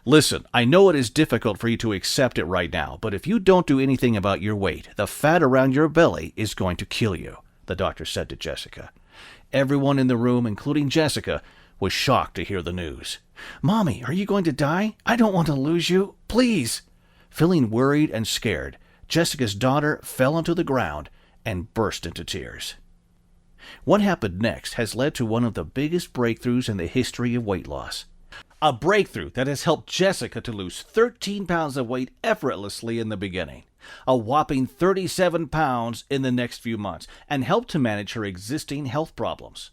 Listen, I know it is difficult for you to accept it right now, but if you don't do anything about your weight, the fat around your belly is going to kill you, the doctor said to Jessica. Everyone in the room, including Jessica, was shocked to hear the news. Mommy, are you going to die? I don't want to lose you. Please. Feeling worried and scared, Jessica's daughter fell onto the ground and burst into tears. What happened next has led to one of the biggest breakthroughs in the history of weight loss. A breakthrough that has helped Jessica to lose 13 pounds of weight effortlessly in the beginning, a whopping 37 pounds in the next few months, and helped to manage her existing health problems.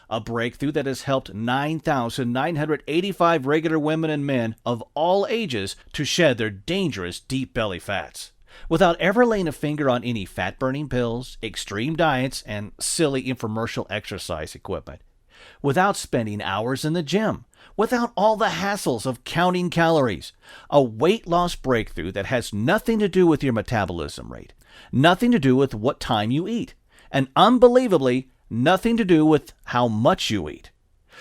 A breakthrough that has helped 9,985 regular women and men of all ages to shed their dangerous deep belly fats, without ever laying a finger on any fat-burning pills, extreme diets, and silly infomercial exercise equipment, without spending hours in the gym, without all the hassles of counting calories. A weight loss breakthrough that has nothing to do with your metabolism rate, nothing to do with what time you eat, and unbelievably, nothing to do with how much you eat.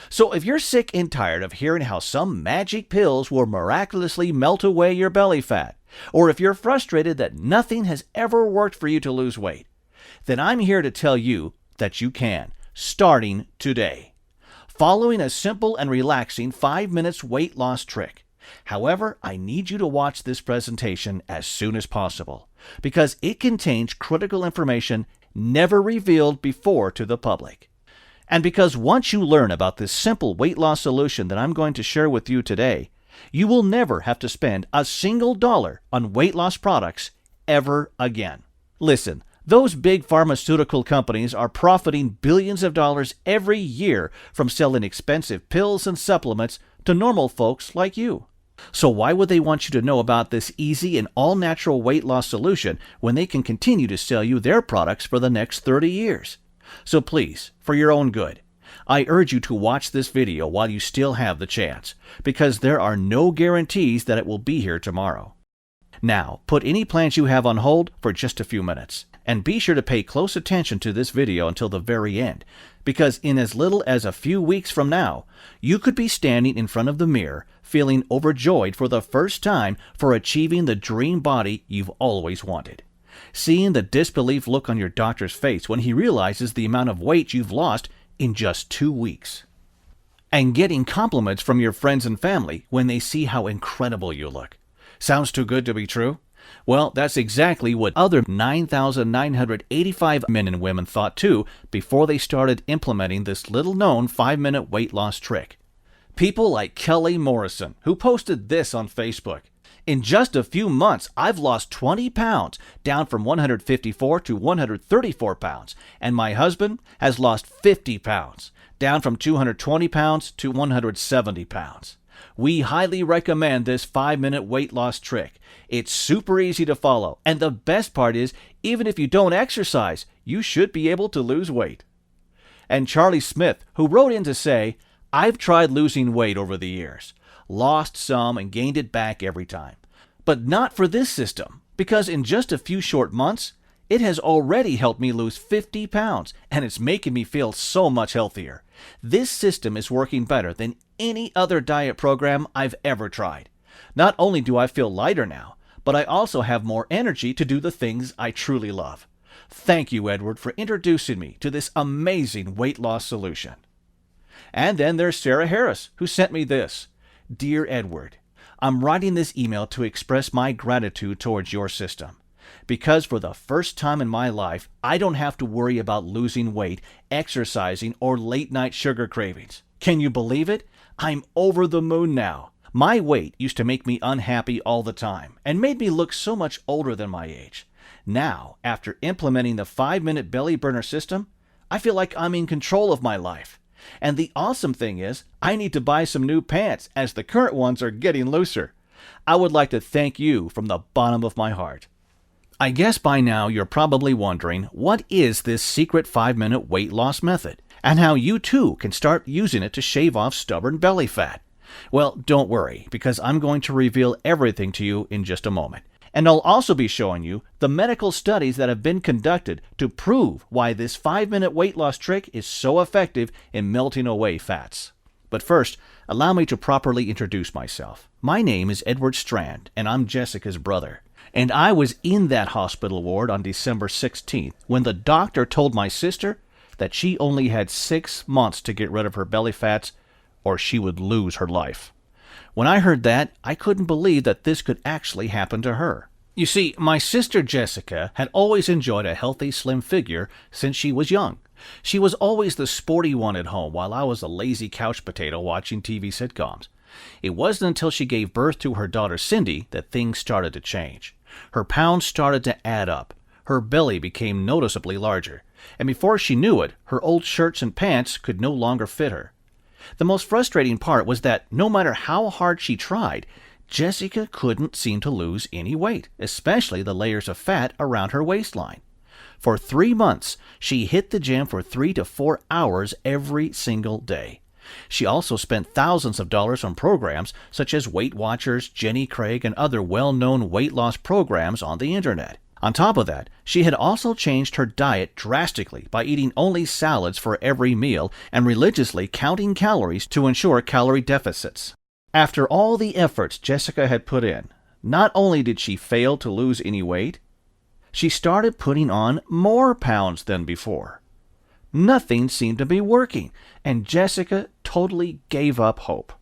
So if you're sick and tired of hearing how some magic pills will miraculously melt away your belly fat, or if you're frustrated that nothing has ever worked for you to lose weight, then I'm here to tell you that you can, starting today. Following a simple and relaxing 5 minutes weight loss trick. However, I need you to watch this presentation as soon as possible, because it contains critical information never revealed before to the public. And because once you learn about this simple weight loss solution that I'm going to share with you today, you will never have to spend a single dollar on weight loss products ever again. Listen, those big pharmaceutical companies are profiting billions of dollars every year from selling expensive pills and supplements to normal folks like you. So why would they want you to know about this easy and all-natural weight loss solution when they can continue to sell you their products for the next 30 years? So please, for your own good, I urge you to watch this video while you still have the chance, because there are no guarantees that it will be here tomorrow. Now, put any plans you have on hold for just a few minutes, and be sure to pay close attention to this video until the very end, because in as little as a few weeks from now, you could be standing in front of the mirror feeling overjoyed for the first time for achieving the dream body you've always wanted. Seeing the disbelief look on your doctor's face when he realizes the amount of weight you've lost in just 2 weeks. And getting compliments from your friends and family when they see how incredible you look. Sounds too good to be true? Well, that's exactly what other 9,985 men and women thought too before they started implementing this little-known 5-minute weight loss trick. People like Kelly Morrison, who posted this on Facebook. In just a few months, I've lost 20 pounds, down from 154 to 134 pounds, and my husband has lost 50 pounds, down from 220 pounds to 170 pounds. We highly recommend this 5-minute weight loss trick. It's super easy to follow, and the best part is, even if you don't exercise, you should be able to lose weight. And Charlie Smith, who wrote in to say, I've tried losing weight over the years, lost some and gained it back every time. But not for this system, because in just a few short months, it has already helped me lose 50 pounds, and it's making me feel so much healthier. This system is working better than any other diet program I've ever tried. Not only do I feel lighter now, but I also have more energy to do the things I truly love. Thank you, Edward, for introducing me to this amazing weight loss solution. And then there's Sarah Harris, who sent me this. Dear Edward, I'm writing this email to express my gratitude towards your system. Because for the first time in my life, I don't have to worry about losing weight, exercising, or late-night sugar cravings. Can you believe it? I'm over the moon now. My weight used to make me unhappy all the time and made me look so much older than my age. Now, after implementing the 5-minute belly burner system, I feel like I'm in control of my life. And the awesome thing is, I need to buy some new pants as the current ones are getting looser. I would like to thank you from the bottom of my heart. I guess by now you're probably wondering, what is this secret 5-minute weight loss method, and how you too can start using it to shave off stubborn belly fat? Well, don't worry, because I'm going to reveal everything to you in just a moment. And I'll also be showing you the medical studies that have been conducted to prove why this 5-minute weight loss trick is so effective in melting away fats. But first, allow me to properly introduce myself. My name is Edward Strand, and I'm Jessica's brother. And I was in that hospital ward on December 16th when the doctor told my sister that she only had 6 months to get rid of her belly fats or she would lose her life. When I heard that, I couldn't believe that this could actually happen to her. You see, my sister Jessica had always enjoyed a healthy, slim figure since she was young. She was always the sporty one at home while I was a lazy couch potato watching TV sitcoms. It wasn't until she gave birth to her daughter Cindy that things started to change. Her pounds started to add up. Her belly became noticeably larger. And before she knew it, her old shirts and pants could no longer fit her. The most frustrating part was that no matter how hard she tried, Jessica couldn't seem to lose any weight, especially the layers of fat around her waistline. For 3 months, she hit the gym for 3 to 4 hours every single day. She also spent thousands of dollars on programs such as Weight Watchers, Jenny Craig, and other well-known weight loss programs on the internet. On top of that, she had also changed her diet drastically by eating only salads for every meal and religiously counting calories to ensure calorie deficits. After all the efforts Jessica had put in, not only did she fail to lose any weight, she started putting on more pounds than before. Nothing seemed to be working, and Jessica totally gave up hope.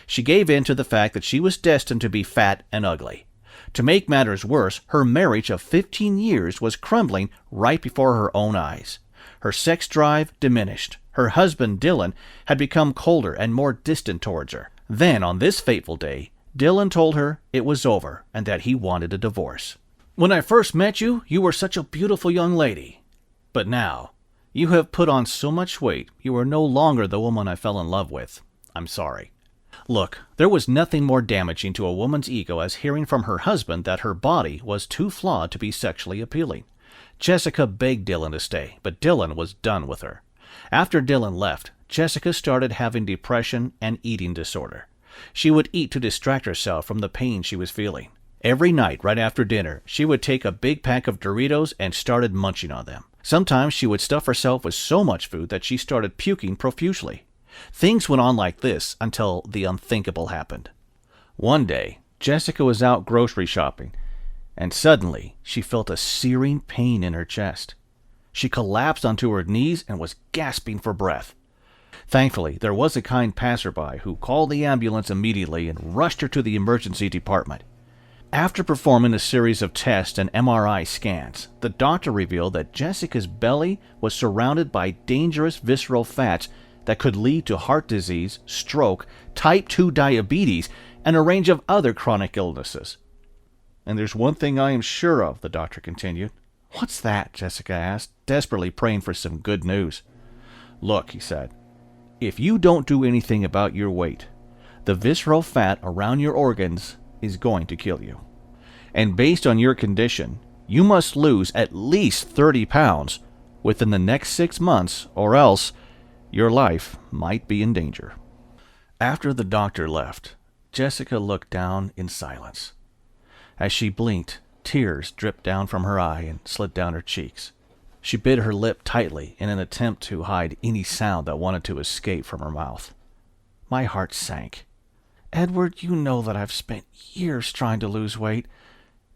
She gave in to the fact that she was destined to be fat and ugly. To make matters worse, her marriage of 15 years was crumbling right before her own eyes. Her sex drive diminished. Her husband, Dylan, had become colder and more distant towards her. Then, on this fateful day, Dylan told her it was over and that he wanted a divorce. "When I first met you, you were such a beautiful young lady. But now, you have put on so much weight, you are no longer the woman I fell in love with. I'm sorry." Look, there was nothing more damaging to a woman's ego as hearing from her husband that her body was too flawed to be sexually appealing. Jessica begged Dylan to stay, but Dylan was done with her. After Dylan left, Jessica started having depression and eating disorder. She would eat to distract herself from the pain she was feeling. Every night, right after dinner, she would take a big pack of Doritos and started munching on them. Sometimes she would stuff herself with so much food that she started puking profusely. Things went on like this until the unthinkable happened. One day, Jessica was out grocery shopping, and suddenly she felt a searing pain in her chest. She collapsed onto her knees and was gasping for breath. Thankfully, there was a kind passerby who called the ambulance immediately and rushed her to the emergency department. After performing a series of tests and MRI scans, the doctor revealed that Jessica's belly was surrounded by dangerous visceral fats that could lead to heart disease, stroke, type 2 diabetes, and a range of other chronic illnesses. "And there's one thing I am sure of," the doctor continued. "What's that?" Jessica asked, desperately praying for some good news. "Look," he said, "if you don't do anything about your weight, the visceral fat around your organs is going to kill you. And based on your condition, you must lose at least 30 pounds within the next 6 months, or else your life might be in danger." After the doctor left, Jessica looked down in silence. As she blinked, tears dripped down from her eye and slid down her cheeks. She bit her lip tightly in an attempt to hide any sound that wanted to escape from her mouth. My heart sank. "Edward, you know that I've spent years trying to lose weight,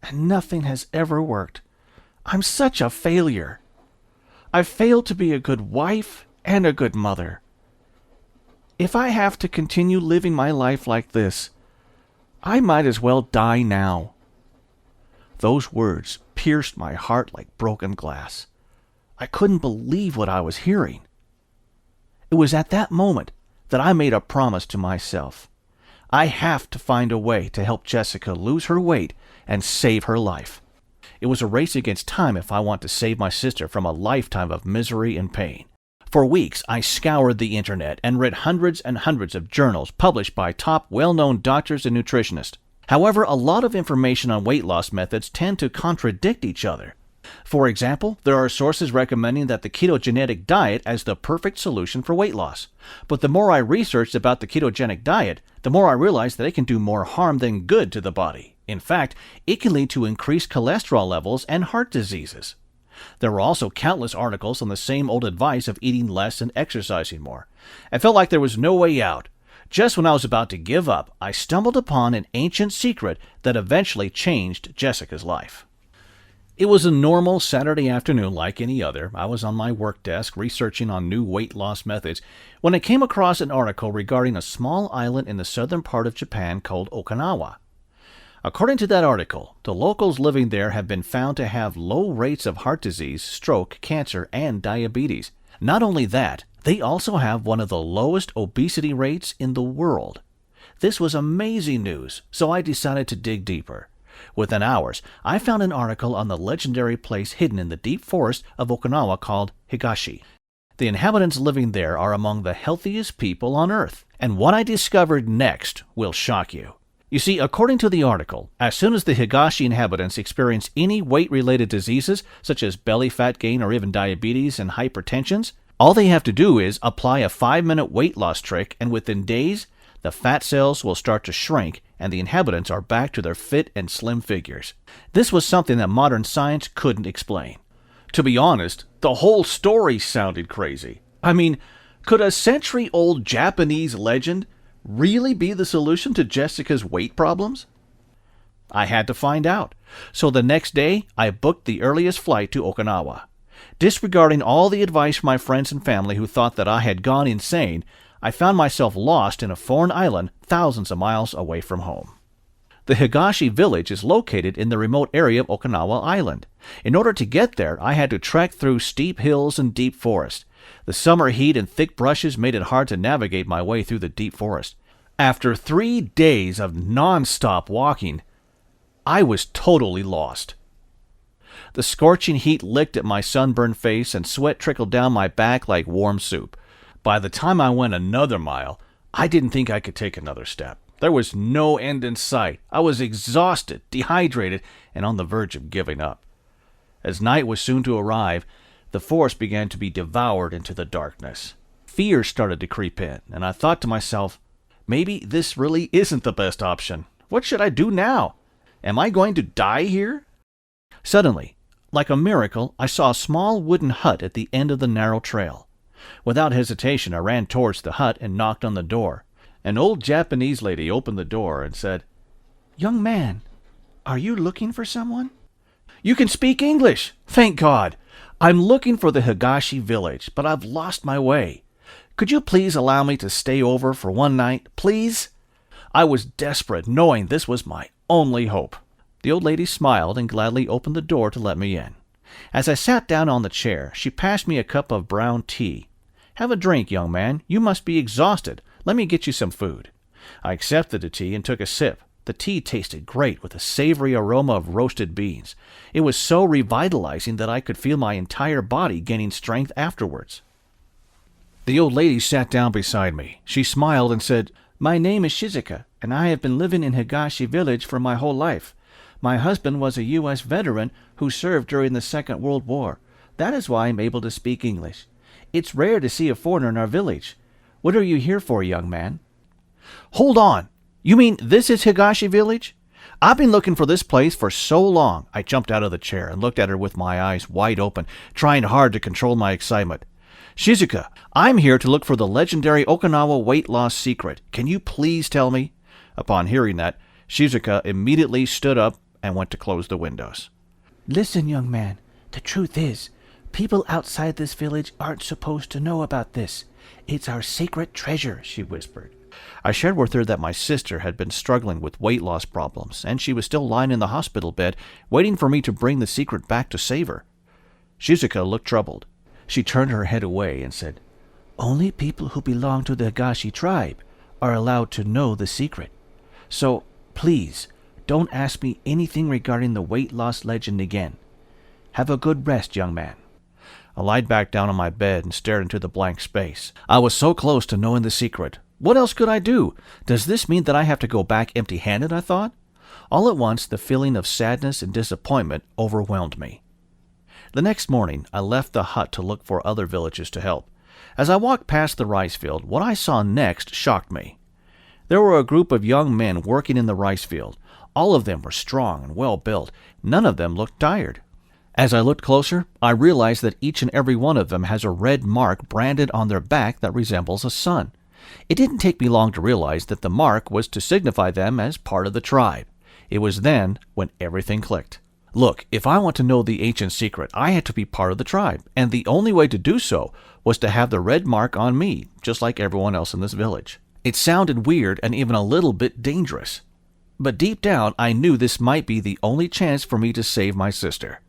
and nothing has ever worked. I'm such a failure. I've failed to be a good wife and a good mother. If I have to continue living my life like this, I might as well die now." Those words pierced my heart like broken glass. I couldn't believe what I was hearing. It was at that moment that I made a promise to myself. I have to find a way to help Jessica lose her weight and save her life. It was a race against time if I want to save my sister from a lifetime of misery and pain. For weeks, I scoured the internet and read hundreds and hundreds of journals published by top well-known doctors and nutritionists. However, a lot of information on weight loss methods tend to contradict each other. For example, there are sources recommending that the ketogenic diet as the perfect solution for weight loss. But the more I researched about the ketogenic diet, the more I realized that it can do more harm than good to the body. In fact, it can lead to increased cholesterol levels and heart diseases. There were also countless articles on the same old advice of eating less and exercising more. I felt like there was no way out. Just when I was about to give up, I stumbled upon an ancient secret that eventually changed Jessica's life. It was a normal Saturday afternoon like any other. I was on my work desk researching on new weight loss methods when I came across an article regarding a small island in the southern part of Japan called Okinawa. According to that article, the locals living there have been found to have low rates of heart disease, stroke, cancer, and diabetes. Not only that, they also have one of the lowest obesity rates in the world. This was amazing news, so I decided to dig deeper. Within hours, I found an article on the legendary place hidden in the deep forest of Okinawa called Higashi. The inhabitants living there are among the healthiest people on Earth, and what I discovered next will shock you. You see, according to the article, as soon as the Higashi inhabitants experience any weight-related diseases, such as belly fat gain or even diabetes and hypertensions, all they have to do is apply a 5-minute weight loss trick, and within days, the fat cells will start to shrink and the inhabitants are back to their fit and slim figures. This was something that modern science couldn't explain. To be honest, the whole story sounded crazy. I mean, could a century-old Japanese legend really be the solution to Jessica's weight problems? I had to find out. So the next day, I booked the earliest flight to Okinawa. Disregarding all the advice from my friends and family who thought that I had gone insane, I found myself lost in a foreign island thousands of miles away from home. The Higashi village is located in the remote area of Okinawa Island. In order to get there, I had to trek through steep hills and deep forest. The summer heat and thick brushes made it hard to navigate my way through the deep forest. After 3 days of non-stop walking, I was totally lost. The scorching heat licked at my sunburned face and sweat trickled down my back like warm soup. By the time I went another mile, I didn't think I could take another step. There was no end in sight. I was exhausted, dehydrated, and on the verge of giving up. As night was soon to arrive, the forest began to be devoured into the darkness. Fear started to creep in, and I thought to myself, maybe this really isn't the best option. What should I do now? Am I going to die here? Suddenly, like a miracle, I saw a small wooden hut at the end of the narrow trail. Without hesitation, I ran towards the hut and knocked on the door. An old Japanese lady opened the door and said, "Young man, are you looking for someone?" "You can speak English! Thank God! I'm looking for the Higashi village, but I've lost my way. Could you please allow me to stay over for one night, please?" I was desperate, knowing this was my only hope. The old lady smiled and gladly opened the door to let me in. As I sat down on the chair, she passed me a cup of brown tea. "Have a drink, young man. You must be exhausted. Let me get you some food." I accepted the tea and took a sip. The tea tasted great with a savory aroma of roasted beans. It was so revitalizing that I could feel my entire body gaining strength afterwards. The old lady sat down beside me. She smiled and said, "My name is Shizuka, and I have been living in Higashi village for my whole life. My husband was a U.S. veteran who served during the Second World War. That is why I'm able to speak English. It's rare to see a foreigner in our village. What are you here for, young man?" "Hold on! You mean this is Higashi village? I've been looking for this place for so long." I jumped out of the chair and looked at her with my eyes wide open, trying hard to control my excitement. "Shizuka, I'm here to look for the legendary Okinawa weight loss secret. Can you please tell me?" Upon hearing that, Shizuka immediately stood up and went to close the windows. "Listen, young man, the truth is, people outside this village aren't supposed to know about this. It's our sacred treasure," she whispered. I shared with her that my sister had been struggling with weight loss problems, and she was still lying in the hospital bed, waiting for me to bring the secret back to save her. Shizuka looked troubled. She turned her head away and said, "Only people who belong to the Higashi tribe are allowed to know the secret. So, please, don't ask me anything regarding the weight loss legend again. Have a good rest, young man." I lied back down on my bed and stared into the blank space. I was so close to knowing the secret. What else could I do? Does this mean that I have to go back empty-handed, I thought? All at once, the feeling of sadness and disappointment overwhelmed me. The next morning, I left the hut to look for other villages to help. As I walked past the rice field, what I saw next shocked me. There were a group of young men working in the rice field. All of them were strong and well-built. None of them looked tired. As I looked closer, I realized that each and every one of them has a red mark branded on their back that resembles a sun. It didn't take me long to realize that the mark was to signify them as part of the tribe. It was then when everything clicked. Look, if I want to know the ancient secret, I had to be part of the tribe, and the only way to do so was to have the red mark on me, just like everyone else in this village. It sounded weird and even a little bit dangerous. But deep down, I knew this might be the only chance for me to save my sister.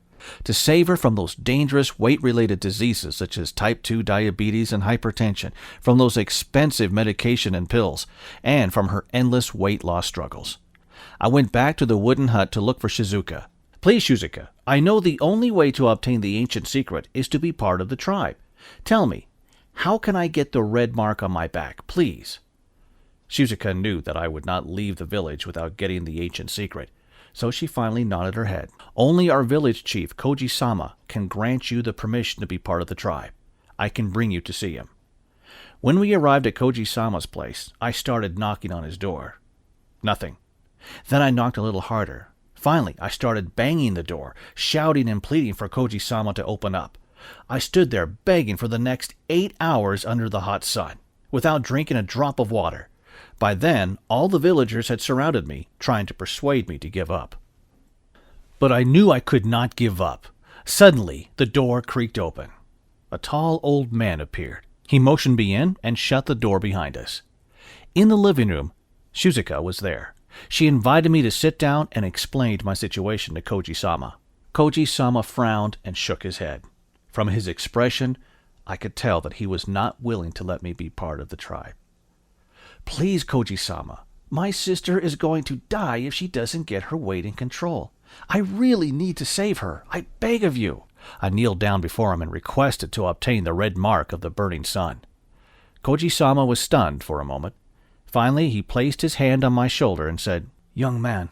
To save her from those dangerous weight-related diseases such as type 2 diabetes and hypertension, from those expensive medication and pills, and from her endless weight loss struggles. I went back to the wooden hut to look for Shizuka. Please, Shizuka, I know the only way to obtain the ancient secret is to be part of the tribe. Tell me, how can I get the red mark on my back, please? Shizuka knew that I would not leave the village without getting the ancient secret, so she finally nodded her head. Only our village chief, Koji-sama, can grant you the permission to be part of the tribe. I can bring you to see him. When we arrived at Koji-sama's place, I started knocking on his door. Nothing. Then I knocked a little harder. Finally, I started banging the door, shouting and pleading for Koji-sama to open up. I stood there begging for the next 8 hours under the hot sun, without drinking a drop of water. By then, all the villagers had surrounded me, trying to persuade me to give up. But I knew I could not give up. Suddenly, the door creaked open. A tall old man appeared. He motioned me in and shut the door behind us. In the living room, Shizuka was there. She invited me to sit down and explained my situation to Koji-sama. Koji-sama frowned and shook his head. From his expression, I could tell that he was not willing to let me be part of the tribe. Please, Koji-sama, my sister is going to die if she doesn't get her weight in control. I really need to save her. I beg of you. I kneeled down before him and requested to obtain the red mark of the burning sun. Koji-sama was stunned for a moment. Finally, he placed his hand on my shoulder and said, "Young man,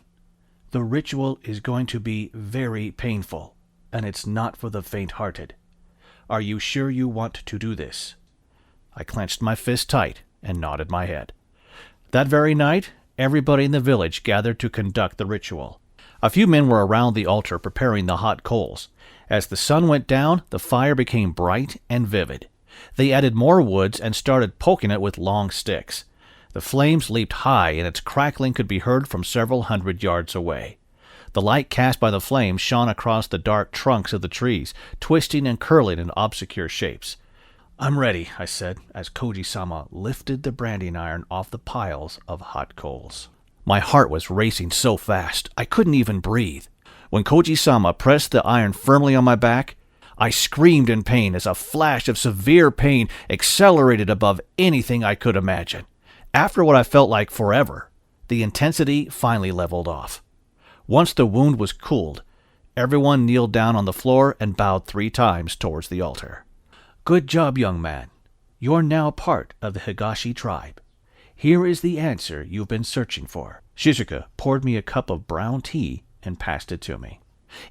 the ritual is going to be very painful, and it's not for the faint-hearted. Are you sure you want to do this?" I clenched my fist tight and nodded my head. That very night, everybody in the village gathered to conduct the ritual. A few men were around the altar preparing the hot coals. As the sun went down, the fire became bright and vivid. They added more woods and started poking it with long sticks. The flames leaped high, and its crackling could be heard from several hundred yards away. The light cast by the flames shone across the dark trunks of the trees, twisting and curling in obscure shapes. "I'm ready," I said, as Koji-sama lifted the branding iron off the piles of hot coals. My heart was racing so fast, I couldn't even breathe. When Koji-sama pressed the iron firmly on my back, I screamed in pain as a flash of severe pain accelerated above anything I could imagine. After what I felt like forever, the intensity finally leveled off. Once the wound was cooled, everyone kneeled down on the floor and bowed 3 times towards the altar. "Good job, young man. You're now part of the Higashi tribe. Here is the answer you've been searching for." Shizuka poured me a cup of brown tea and passed it to me.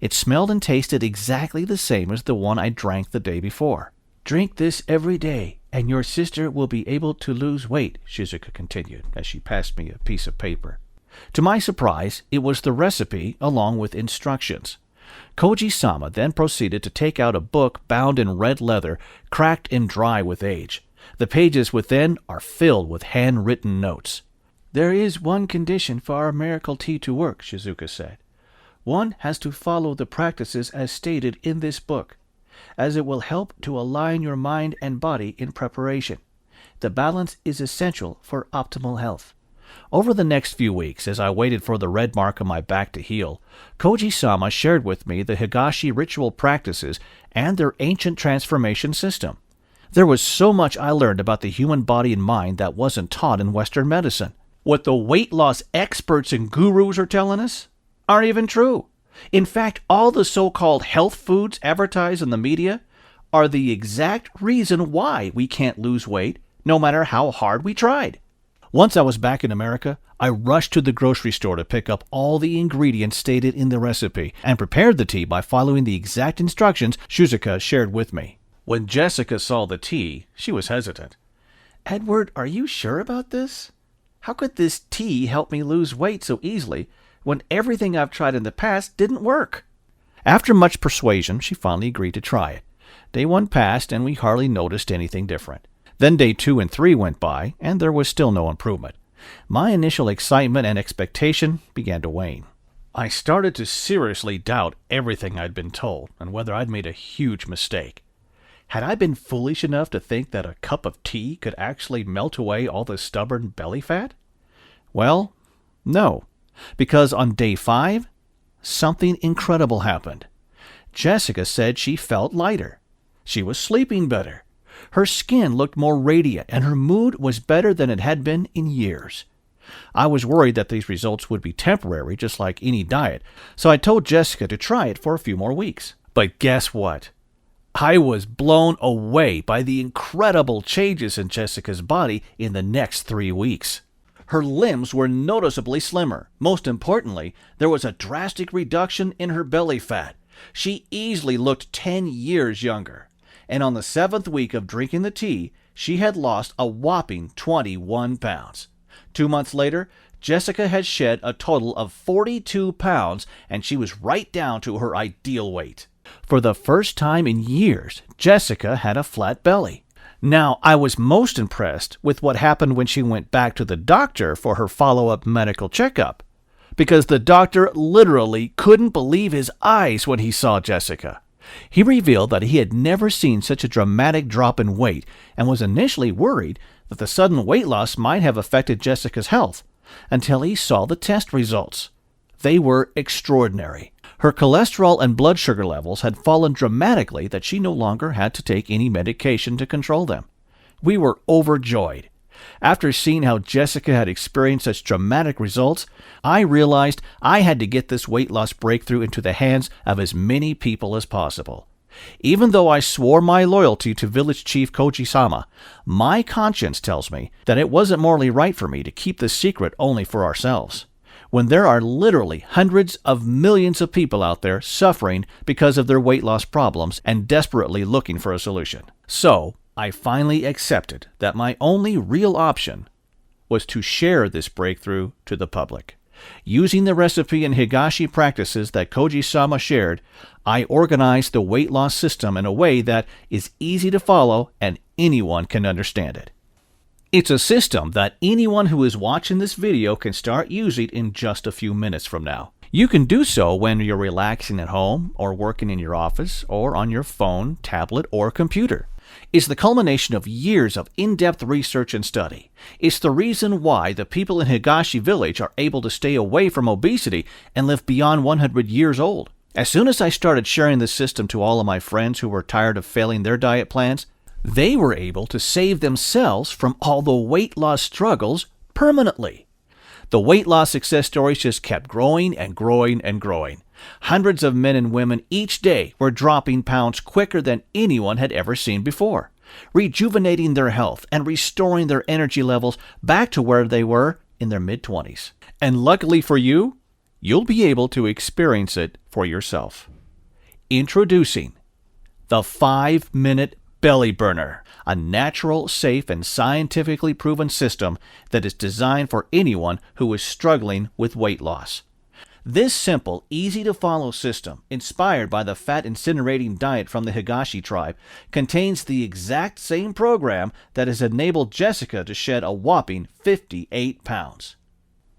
It smelled and tasted exactly the same as the one I drank the day before. "Drink this every day, and your sister will be able to lose weight," Shizuka continued as she passed me a piece of paper. To my surprise, it was the recipe along with instructions. Koji-sama then proceeded to take out a book bound in red leather, cracked and dry with age. The pages within are filled with handwritten notes. "There is one condition for our miracle tea to work," Shizuka said. "One has to follow the practices as stated in this book, as it will help to align your mind and body in preparation. The balance is essential for optimal health." Over the next few weeks, as I waited for the red mark on my back to heal, Koji-sama shared with me the Higashi ritual practices and their ancient transformation system. There was so much I learned about the human body and mind that wasn't taught in Western medicine. What the weight loss experts and gurus are telling us aren't even true. In fact, all the so-called health foods advertised in the media are the exact reason why we can't lose weight, no matter how hard we tried. Once I was back in America, I rushed to the grocery store to pick up all the ingredients stated in the recipe and prepared the tea by following the exact instructions Shizuka shared with me. When Jessica saw the tea, she was hesitant. "Edward, are you sure about this? How could this tea help me lose weight so easily when everything I've tried in the past didn't work?" After much persuasion, she finally agreed to try it. Day 1 passed, and we hardly noticed anything different. Then day 2 and 3 went by, and there was still no improvement. My initial excitement and expectation began to wane. I started to seriously doubt everything I'd been told and whether I'd made a huge mistake. Had I been foolish enough to think that a cup of tea could actually melt away all the stubborn belly fat? Well, no, because on day 5, something incredible happened. Jessica said she felt lighter. She was sleeping better. Her skin looked more radiant, and her mood was better than it had been in years. I was worried that these results would be temporary, just like any diet, so I told Jessica to try it for a few more weeks. But guess what? I was blown away by the incredible changes in Jessica's body in the next 3 weeks. Her limbs were noticeably slimmer. Most importantly, there was a drastic reduction in her belly fat. She easily looked 10 years younger. And on the 7th week of drinking the tea, she had lost a whopping 21 pounds. 2 months later, Jessica had shed a total of 42 pounds, and she was right down to her ideal weight. For the first time in years, Jessica had a flat belly. Now, I was most impressed with what happened when she went back to the doctor for her follow-up medical checkup, because the doctor literally couldn't believe his eyes when he saw Jessica. He revealed that he had never seen such a dramatic drop in weight and was initially worried that the sudden weight loss might have affected Jessica's health, until he saw the test results. They were extraordinary. Her cholesterol and blood sugar levels had fallen dramatically that she no longer had to take any medication to control them. We were overjoyed. After seeing how Jessica had experienced such dramatic results, I realized I had to get this weight loss breakthrough into the hands of as many people as possible. Even though I swore my loyalty to Village Chief Koji-sama, my conscience tells me that it wasn't morally right for me to keep the secret only for ourselves, when there are literally hundreds of millions of people out there suffering because of their weight loss problems and desperately looking for a solution. So, I finally accepted that my only real option was to share this breakthrough to the public. Using the recipe and Higashi practices that Koji-sama shared, I organized the weight loss system in a way that is easy to follow and anyone can understand it. It's a system that anyone who is watching this video can start using in just a few minutes from now. You can do so when you're relaxing at home or working in your office or on your phone, tablet, or computer. It's the culmination of years of in-depth research and study. It's the reason why the people in Higashi Village are able to stay away from obesity and live beyond 100 years old. As soon as I started sharing this system to all of my friends who were tired of failing their diet plans, they were able to save themselves from all the weight loss struggles permanently. The weight loss success stories just kept growing and growing and growing. Hundreds of men and women each day were dropping pounds quicker than anyone had ever seen before, rejuvenating their health and restoring their energy levels back to where they were in their mid-20s. And luckily for you, you'll be able to experience it for yourself. Introducing the 5-Minute Belly Burner, a natural, safe, and scientifically proven system that is designed for anyone who is struggling with weight loss. This simple, easy-to-follow system, inspired by the fat-incinerating diet from the Higashi tribe, contains the exact same program that has enabled Jessica to shed a whopping 58 pounds.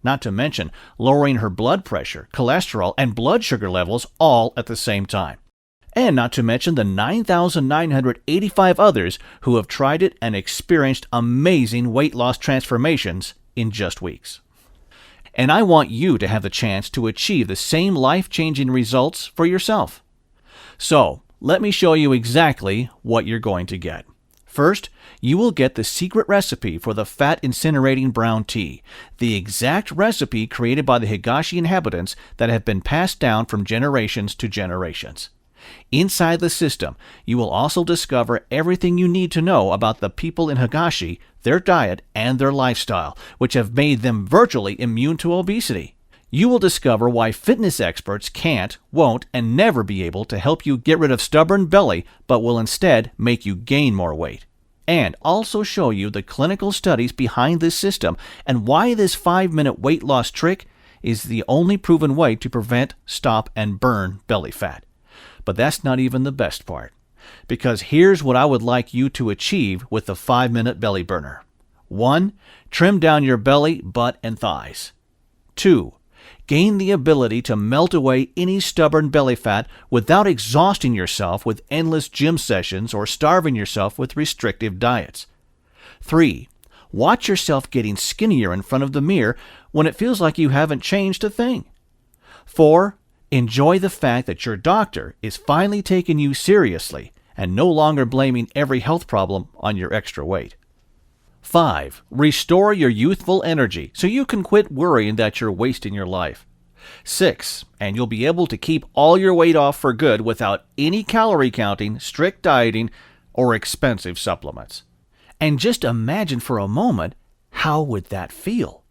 Not to mention lowering her blood pressure, cholesterol, and blood sugar levels all at the same time. And not to mention the 9,985 others who have tried it and experienced amazing weight loss transformations in just weeks. And I want you to have the chance to achieve the same life-changing results for yourself. So, let me show you exactly what you're going to get. First, you will get the secret recipe for the fat-incinerating brown tea, the exact recipe created by the Higashi inhabitants that have been passed down from generations to generations. Inside the system, you will also discover everything you need to know about the people in Higashi, their diet, and their lifestyle, which have made them virtually immune to obesity. You will discover why fitness experts can't, won't, and never be able to help you get rid of stubborn belly, but will instead make you gain more weight. And also show you the clinical studies behind this system and why this 5-minute weight loss trick is the only proven way to prevent, stop, and burn belly fat. But that's not even the best part. Because here's what I would like you to achieve with the 5-minute belly burner. 1. Trim down your belly, butt, and thighs. 2. Gain the ability to melt away any stubborn belly fat without exhausting yourself with endless gym sessions or starving yourself with restrictive diets. 3. Watch yourself getting skinnier in front of the mirror when it feels like you haven't changed a thing. 4. Enjoy the fact that your doctor is finally taking you seriously and no longer blaming every health problem on your extra weight. 5. Restore your youthful energy so you can quit worrying that you're wasting your life. 6. And you'll be able to keep all your weight off for good without any calorie counting, strict dieting, or expensive supplements. And just imagine for a moment, how would that feel?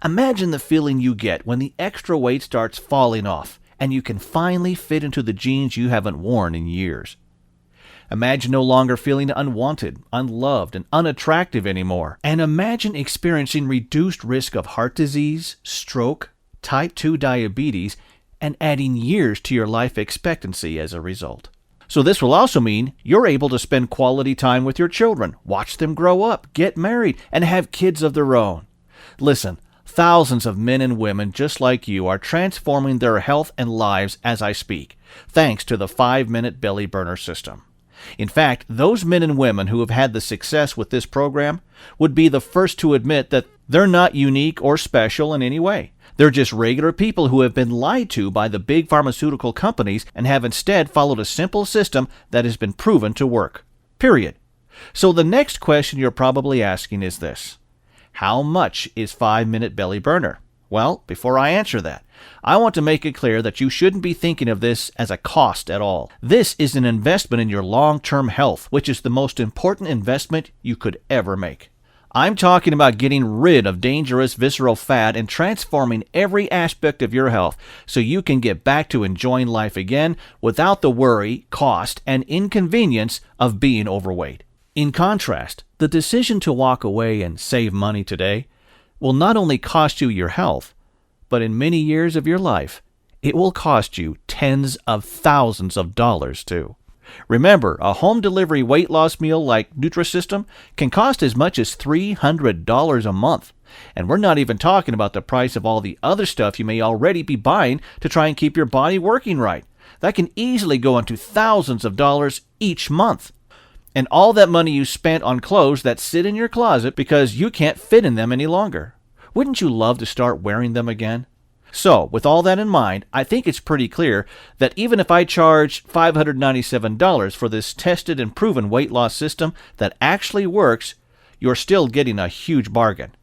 Imagine the feeling you get when the extra weight starts falling off and you can finally fit into the jeans you haven't worn in years. Imagine no longer feeling unwanted, unloved, and unattractive anymore. And imagine experiencing reduced risk of heart disease, stroke, type 2 diabetes, and adding years to your life expectancy as a result. So this will also mean you're able to spend quality time with your children, watch them grow up, get married, and have kids of their own. Listen, thousands of men and women just like you are transforming their health and lives as I speak, thanks to the 5-minute belly burner system. In fact, those men and women who have had the success with this program would be the first to admit that they're not unique or special in any way. They're just regular people who have been lied to by the big pharmaceutical companies and have instead followed a simple system that has been proven to work. Period. So the next question you're probably asking is this: how much is 5-minute belly burner? Well, before I answer that, I want to make it clear that you shouldn't be thinking of this as a cost at all. This is an investment in your long-term health, which is the most important investment you could ever make. I'm talking about getting rid of dangerous visceral fat and transforming every aspect of your health so you can get back to enjoying life again without the worry, cost, and inconvenience of being overweight. In contrast, the decision to walk away and save money today will not only cost you your health, but in many years of your life, it will cost you tens of thousands of dollars too. Remember, a home delivery weight loss meal like Nutrisystem can cost as much as $300 a month. And we're not even talking about the price of all the other stuff you may already be buying to try and keep your body working right. That can easily go into thousands of dollars each month. And all that money you spent on clothes that sit in your closet because you can't fit in them any longer. Wouldn't you love to start wearing them again? So, with all that in mind, I think it's pretty clear that even if I charge $597 for this tested and proven weight loss system that actually works, you're still getting a huge bargain.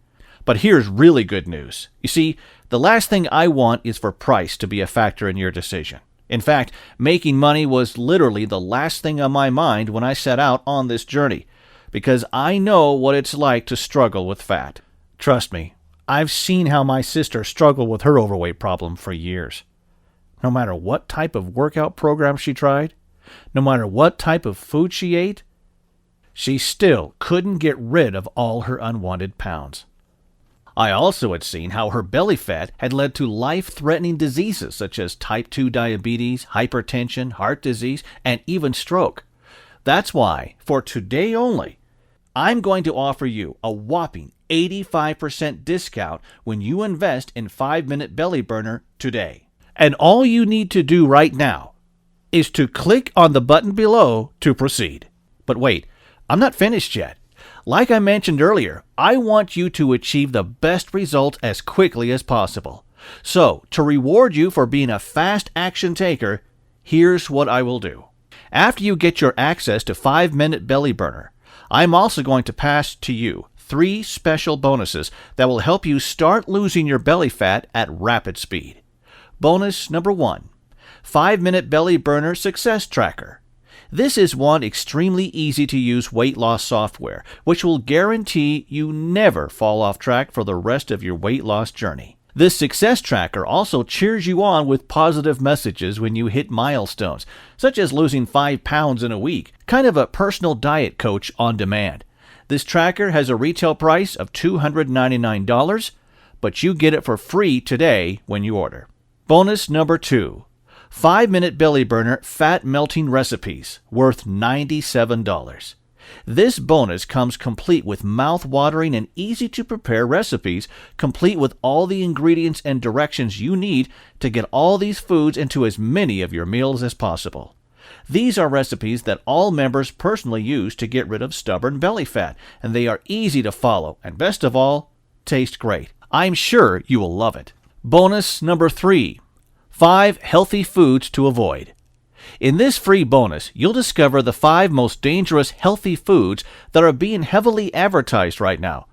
But here's really good news. You see, the last thing I want is for price to be a factor in your decision. In fact, making money was literally the last thing on my mind when I set out on this journey, because I know what it's like to struggle with fat. Trust me, I've seen how my sister struggled with her overweight problem for years. No matter what type of workout program she tried, no matter what type of food she ate, she still couldn't get rid of all her unwanted pounds. I also had seen how her belly fat had led to life-threatening diseases such as type 2 diabetes, hypertension, heart disease, and even stroke. That's why, for today only, I'm going to offer you a whopping 85% discount when you invest in 5-minute belly burner today. And all you need to do right now is to click on the button below to proceed. But wait, I'm not finished yet. Like I mentioned earlier, I want you to achieve the best result as quickly as possible. So, to reward you for being a fast action taker, here's what I will do. After you get your access to 5-minute belly burner, I'm also going to pass to you 3 special bonuses that will help you start losing your belly fat at rapid speed. Bonus number 1, 5-minute belly burner success tracker. This is one extremely easy to use weight loss software, which will guarantee you never fall off track for the rest of your weight loss journey. This success tracker also cheers you on with positive messages when you hit milestones, such as losing 5 pounds in a week, kind of a personal diet coach on demand. This tracker has a retail price of $299, but you get it for free today when you order. Bonus number 2, 5-minute belly burner fat melting recipes worth $97. This bonus comes complete with mouth-watering and easy-to-prepare recipes, complete with all the ingredients and directions you need to get all these foods into as many of your meals as possible. These are recipes that all members personally use to get rid of stubborn belly fat, and they are easy to follow, and best of all, taste great. I'm sure you will love it. Bonus number 3. 5 healthy foods to avoid. In this free bonus, you'll discover the 5 most dangerous healthy foods that are being heavily advertised right now.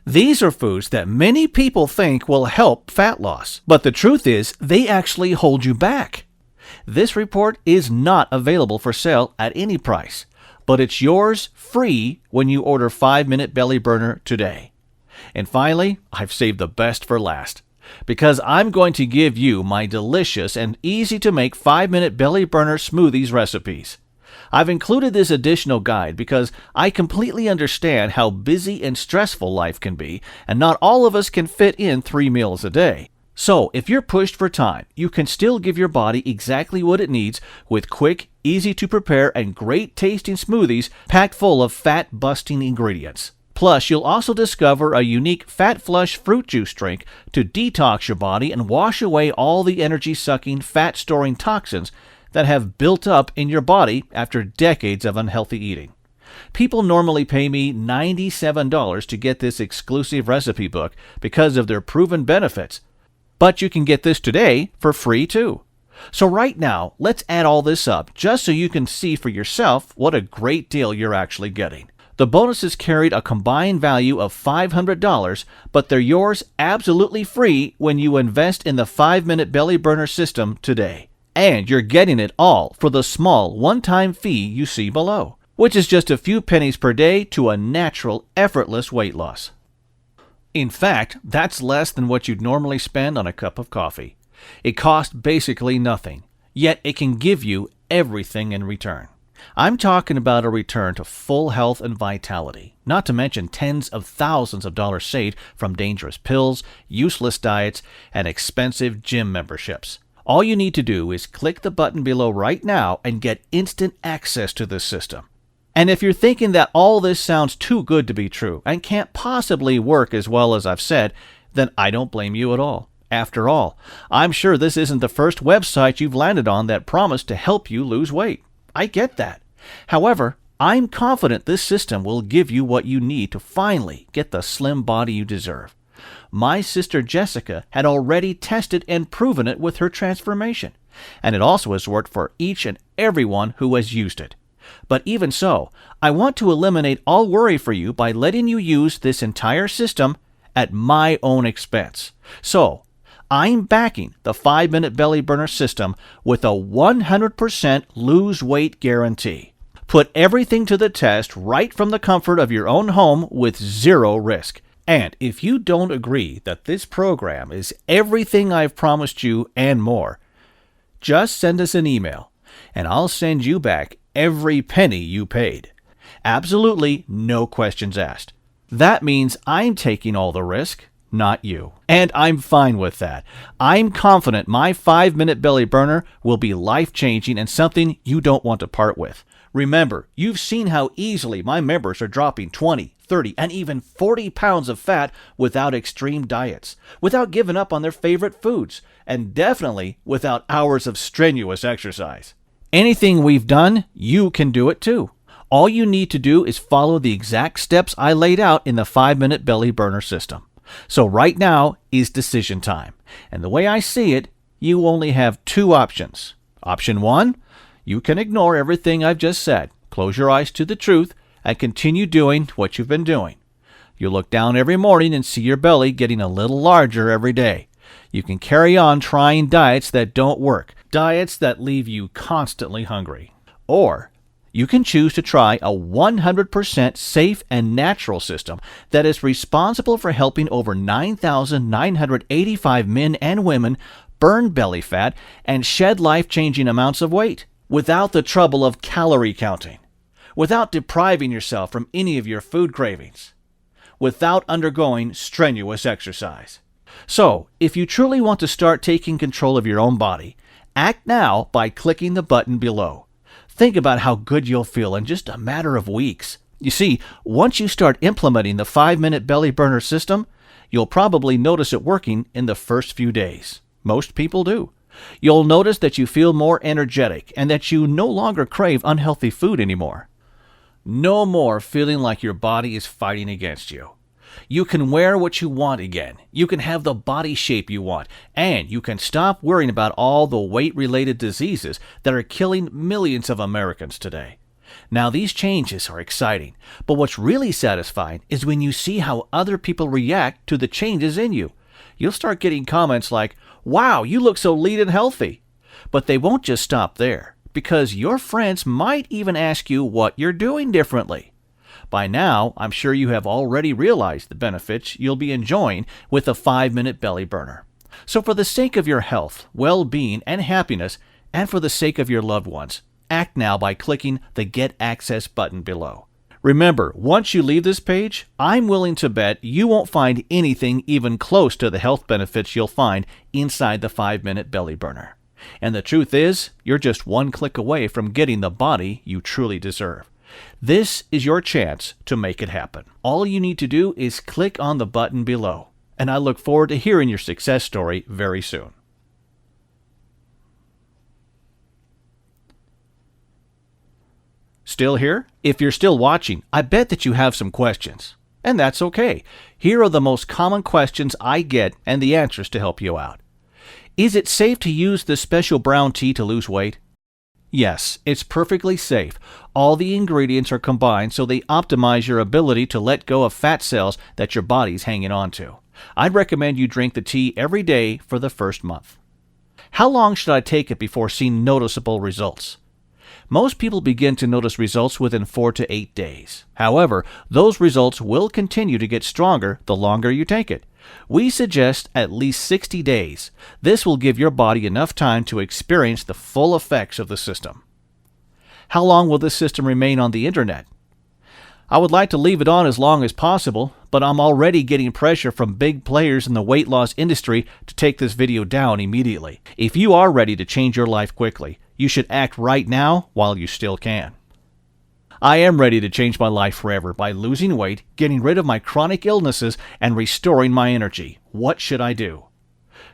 These are foods that many people think will help fat loss, but the truth is they actually hold you back. This report is not available for sale at any price, but it's yours free when you order 5-minute belly burner today. And finally, I've saved the best for last, because I'm going to give you my delicious and easy-to-make 5-minute belly burner smoothies recipes. I've included this additional guide because I completely understand how busy and stressful life can be, and not all of us can fit in 3 meals a day. So, if you're pushed for time, you can still give your body exactly what it needs with quick, easy-to-prepare, and great-tasting smoothies packed full of fat-busting ingredients. Plus, you'll also discover a unique Fat Flush fruit juice drink to detox your body and wash away all the energy-sucking, fat-storing toxins that have built up in your body after decades of unhealthy eating. People normally pay me $97 to get this exclusive recipe book because of their proven benefits, but you can get this today for free too. So right now, let's add all this up just so you can see for yourself what a great deal you're actually getting. The bonuses carried a combined value of $500, but they're yours absolutely free when you invest in the 5-minute belly burner system today. And you're getting it all for the small one-time fee you see below, which is just a few pennies per day to a natural, effortless weight loss. In fact, that's less than what you'd normally spend on a cup of coffee. It costs basically nothing, yet it can give you everything in return. I'm talking about a return to full health and vitality, not to mention tens of thousands of dollars saved from dangerous pills, useless diets, and expensive gym memberships. All you need to do is click the button below right now and get instant access to this system. And if you're thinking that all this sounds too good to be true and can't possibly work as well as I've said, then I don't blame you at all. After all, I'm sure this isn't the first website you've landed on that promised to help you lose weight. I get that. However, I'm confident this system will give you what you need to finally get the slim body you deserve. My sister Jessica had already tested and proven it with her transformation, and it also has worked for each and everyone who has used it. But even so, I want to eliminate all worry for you by letting you use this entire system at my own expense. So, I'm backing the 5-minute belly burner system with a 100% lose weight guarantee. Put everything to the test right from the comfort of your own home with zero risk. And if you don't agree that this program is everything I've promised you and more, just send us an email and I'll send you back every penny you paid. Absolutely no questions asked. That means I'm taking all the risk, not you. And I'm fine with that. I'm confident my 5-minute belly burner will be life-changing and something you don't want to part with. Remember, you've seen how easily my members are dropping 20, 30, and even 40 pounds of fat without extreme diets, without giving up on their favorite foods, and definitely without hours of strenuous exercise. Anything we've done, you can do it too. All you need to do is follow the exact steps I laid out in the 5-minute belly burner system. So right now is decision time. And the way I see it, you only have 2 options. Option 1, you can ignore everything I've just said, close your eyes to the truth, and continue doing what you've been doing. You look down every morning and see your belly getting a little larger every day. You can carry on trying diets that don't work, diets that leave you constantly hungry. Or you can choose to try a 100% safe and natural system that is responsible for helping over 9,985 men and women burn belly fat and shed life-changing amounts of weight without the trouble of calorie counting, without depriving yourself from any of your food cravings, without undergoing strenuous exercise. So, if you truly want to start taking control of your own body Act now by clicking the button below. Think about how good you'll feel in just a matter of weeks. You see, once you start implementing the 5-minute belly burner system, you'll probably notice it working in the first few days. Most people do. You'll notice that you feel more energetic and that you no longer crave unhealthy food anymore. No more feeling like your body is fighting against you. You can wear what you want again. You can have the body shape you want. And you can stop worrying about all the weight-related diseases that are killing millions of Americans today. Now, these changes are exciting, but what's really satisfying is when you see how other people react to the changes in you. You'll start getting comments like, "Wow, you look so lean and healthy." But they won't just stop there, because your friends might even ask you what you're doing differently. By now, I'm sure you have already realized the benefits you'll be enjoying with a 5-minute belly burner. So for the sake of your health, well-being, and happiness, and for the sake of your loved ones, act now by clicking the Get Access button below. Remember, once you leave this page, I'm willing to bet you won't find anything even close to the health benefits you'll find inside the 5-minute belly burner. And the truth is, you're just one click away from getting the body you truly deserve. This is your chance to make it happen. All you need to do is click on the button below, and I look forward to hearing your success story very soon. Still here? If you're still watching, I bet that you have some questions. And that's okay. Here are the most common questions I get and the answers to help you out. Is it safe to use this special brown tea to lose weight? Yes, it's perfectly safe. All the ingredients are combined so they optimize your ability to let go of fat cells that your body's hanging on to. I'd recommend you drink the tea every day for the first month. How long should I take it before seeing noticeable results? Most people begin to notice results within 4 to 8 days. However, those results will continue to get stronger the longer you take it. We suggest at least 60 days. This will give your body enough time to experience the full effects of the system. How long will this system remain on the internet? I would like to leave it on as long as possible, but I'm already getting pressure from big players in the weight loss industry to take this video down immediately. If you are ready to change your life quickly, you should act right now while you still can. I am ready to change my life forever by losing weight, getting rid of my chronic illnesses, and restoring my energy. What should I do?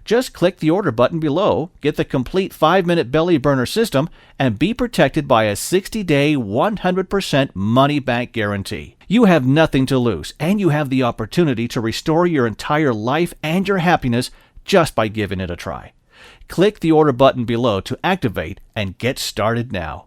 Just click the order button below, get the complete 5-minute belly burner system, and be protected by a 60-day, 100% money-back guarantee. You have nothing to lose, and you have the opportunity to restore your entire life and your happiness just by giving it a try. Click the order button below to activate and get started now.